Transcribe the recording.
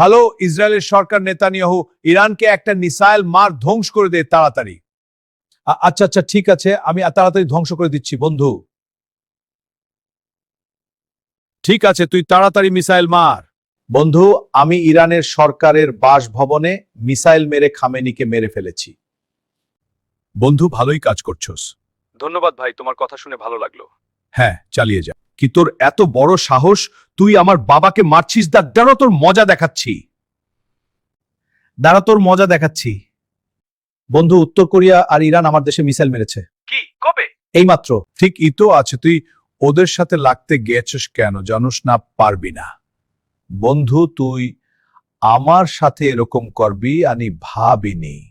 Hello, ইসরায়েলের সরকার Netanyahu, ইরানকে একটা মিসাইল মার ধ্বংস করে দে তাড়াতাড়ি। আচ্ছা আচ্ছা, ঠিক আছে, আমি তাড়াতাড়ি ধ্বংস করে দিচ্ছি বন্ধু। ঠিক আছে, তুই তাড়াতাড়ি মিসাইল মার। বন্ধু, আমি ইরানের সরকারের বাসভবনে মিসাইল মেরে খামেনিকে মেরে ফেলেছি। বন্ধু, ভালোই কাজ করছস। ধন্যবাদ ভাই, তোমার কথা শুনে ভালো লাগলো। হ্যাঁ, চালিয়ে যা। কি তোর এত বড় সাহস, তুই আমার বাবাকে মারছিস? দাঁড়া, তোর মজা দেখাচ্ছি। দাঁড়া, তোর মজা দেখাচ্ছি। বন্ধু, উত্তর কোরিয়া আর ইরান আমার দেশে মিসাইল মেরেছে। কি? কবে? এইমাত্র। ঠিক ইতো আছে, তুই ওদের সাথে লাগতে গেছিস কেন জানোস না? পারবি না বন্ধু, তুই আমার সাথে এরকম করবি আমি ভাবিনি।